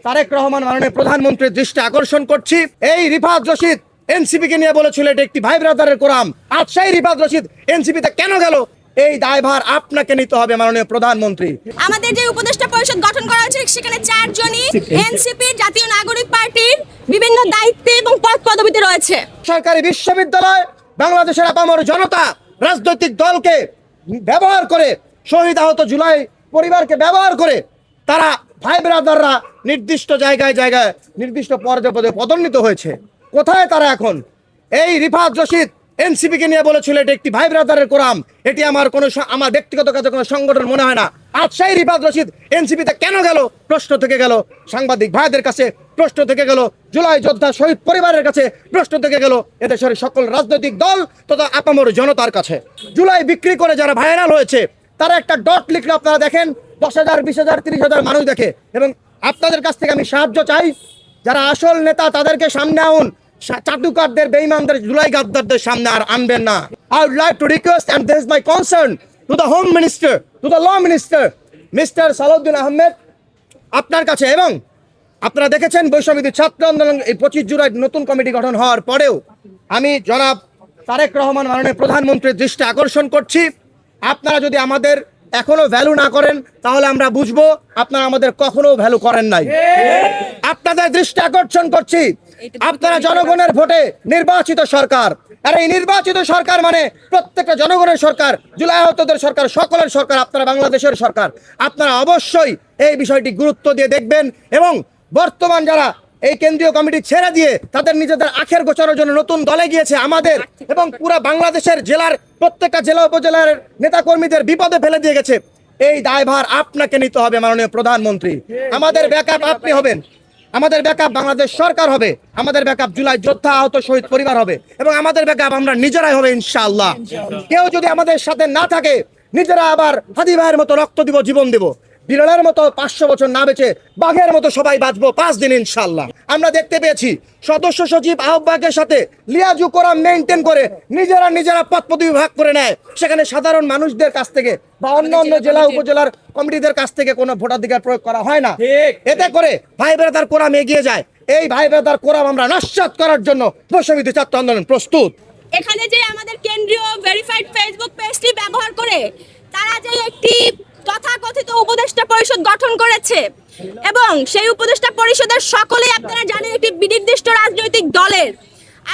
তারেক রহমান মাননীয় প্রধানমন্ত্রীর দৃষ্টি আকর্ষণ করছি। এই রিফাত রশিদ এনসিপি কে নিয়ে বলেছিল এটা একটি ভাই ব্রাদারের কোরাম, আজ সেই রিফাত রশিদ এনসিপিতে কেন গেল এই দায়ভার আপনাকে নিতে হবে মাননীয় প্রধানমন্ত্রী। আমাদের যে উপদেষ্টা পরিষদ গঠন করা হয়েছে সেখানে 4 জনই এনসিপি জাতীয় নাগরিক পার্টির বিভিন্ন দায়িত্বে এবং পদ পদবিতে রয়েছে। সরকারি বিশ্ববিদ্যালয় বাংলাদেশের আপামর জনতা রাজনৈতিক দলকে ব্যবহার করে, শহীদ আহত জুলাই পরিবারকে ব্যবহার করে তারা ভাই ব্রাদাররা নির্দিষ্ট জায়গায় জায়গায় নির্দিষ্ট পদে পদোন্নীত হয়েছে। কোথায় তারা এখন? এই রিফাত রশিদ এনসিপি কে নিয়ে বলেছিল এটা একটি ভাই ব্রাদারের কোরাম, এটি আমার ব্যক্তিগত কাজে কোনো সংগঠন মনে হয় না। আজ সেই রিফাত রশিদ এনসিপিতে কেন গেল প্রশ্ন থেকে গেল সাংবাদিক ভাইদের কাছে, প্রশ্ন থেকে গেল জুলাই যোদ্ধা শহীদ পরিবারের কাছে, প্রশ্ন থেকে গেল এদেশের সকল রাজনৈতিক দল তথা আপামর জনতার কাছে। জুলাই বিক্রি করে যারা ভাইরাল হয়েছে তারা একটা ডট লিখলে আপনারা দেখেন 10,000, 20,000, 30,000 মানুষ দেখে। এবং আপনাদের কাছ থেকে আমি সাহায্য চাই, যারা আসল নেতা তাদেরকে সামনে আনুন, চাটুকারদের বেঈমানদের জুলাই গাদ্দারদের সামনে আর আনবেন না। I would like to request, and this is my concern to the Home Minister, to the Law Minister, Mr. Salahuddin Ahmed, আপনার কাছে। এবং আপনারা দেখেছেন বৈষম্যবিরোধী ছাত্র আন্দোলন এই 25 জুলাই নতুন কমিটি গঠন হওয়ার পরেও আমি জনাব তারেক রহমান মাননীয় প্রধানমন্ত্রীর দৃষ্টি আকর্ষণ করছি। আপনারা যদি আমাদের এখনো ভ্যালু না করেন তাহলে আমরা বুঝবো আপনারা আমাদের কখনো ভ্যালু করেন নাই। আপনাদের দৃষ্টি আকর্ষণ করছি, আপনারা জনগণের ভোটে নির্বাচিত সরকার, আর এই নির্বাচিত সরকার মানে প্রত্যেকটা জনগণের সরকার, জুলাই আহতদের সরকার, সকলের সরকার, আপনারা বাংলাদেশের সরকার। আপনারা অবশ্যই এই বিষয়টি গুরুত্ব দিয়ে দেখবেন এবং বর্তমান যারা এই কেন্দ্রীয় কমিটি ছেড়ে দিয়ে তাদের নিজেদের আখের গোছানোর জন্য নতুন দলে গিয়েছে, আমাদের এবং পুরো বাংলাদেশের জেলার প্রত্যেকটা জেলা উপজেলার নেতাকর্মীদের বিপদে ফেলে দিয়ে গেছে, এই দায়ভার আপনাকে নিতে হবে মাননীয় প্রধানমন্ত্রী। আমাদের ব্যাকআপ আপনি হবেন, আমাদের ব্যাকআপ বাংলাদেশ সরকার হবে, আমাদের ব্যাকআপ জুলাই যোদ্ধা আহত শহীদ পরিবার হবে এবং আমাদের ব্যাকআপ আমরা নিজেরাই হবে ইনশাআল্লাহ। কেউ যদি আমাদের সাথে না থাকে নিজেরা আবার হাদি ভাইয়ের মতো রক্ত দিব, জীবন দেব, বিড়ালের মতো 500 বছর না বেঁচে বাঘের মতো সবাই বাঁচবো 5 দিন ইনশাআল্লাহ। আমরা দেখতে পেয়েছি সদস্য সচিব আহ্বায়কের সাথে লিয়াজু কোরাম মেনটেন করে নিজেরা পদ পদবি ভাগ করে নেয়, সেখানে সাধারণ মানুষদের কাছ থেকে বা অন্য জেলা উপজেলার কমিটিদের কাছ থেকে কোনো ভোটাধিকার প্রয়োগ করা হয় না। এতে করে ভাই ব্রাদার কোরাম এগিয়ে যায়। এই ভাই ব্রাদার কোরাম আমরা নস্যাৎ করার জন্য বৈষম্যবিরোধী ছাত্র আন্দোলন প্রস্তুত। এখানে যে আমাদের কেন্দ্রীয় ভেরিফাইড ফেসবুক পেজটি ব্যবহার করে তারা যে একটি তথাকথিত উপদেষ্টা পরিষদ গঠন করেছে এবং সেই উপদেষ্টা পরিষদের সকলেই আপনারা জানেন একটি বিনির্দিষ্ট রাজনৈতিক দলের,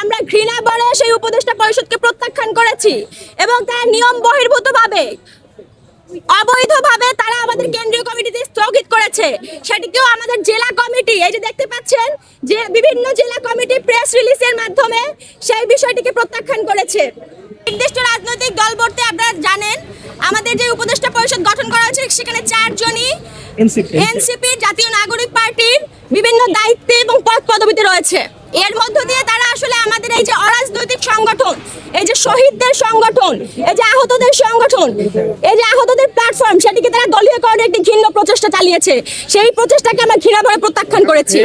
আমরা ঘৃণা বলে সেই উপদেষ্টা পরিষদকে প্রত্যাখ্যান করেছি এবং তারা নিয়ম বহির্ভূতভাবে অবৈধভাবে তারা আমাদের কেন্দ্রীয় কমিটিতে স্থগিত করেছে। সেটিকেও আমাদের জেলা কমিটি, এই যে দেখতে পাচ্ছেন যে বিভিন্ন জেলা কমিটি প্রেস রিলিজের মাধ্যমে সেই বিষয়টিকে প্রত্যাখ্যান করেছে। নির্দিষ্ট রাজনৈতিক দল বলতে আপনারা জানেন আমাদের যে উপদেষ্টা পরিষদ গঠন করা হয়েছে সেখানে 4 জনই এনসিপি জাতীয় নাগরিক পার্টির বিভিন্ন দায়িত্বে এবং পদ পদবিতে রয়েছে। এর মধ্য দিয়ে তারা আসলে আমাদের এই যে অরাজনৈতিক সংগঠন, এই যে শহীদদের সংগঠন, এই যে আহতদের সংগঠন, এই যে আহতদের প্ল্যাটফর্ম, সেটিকে তারা দলীয়করণের একটি ঘৃণ্য প্রচেষ্টা চালিয়েছে। সেই প্রচেষ্টাকে আমরা ঘৃণা ভরে প্রত্যাখ্যান করেছি।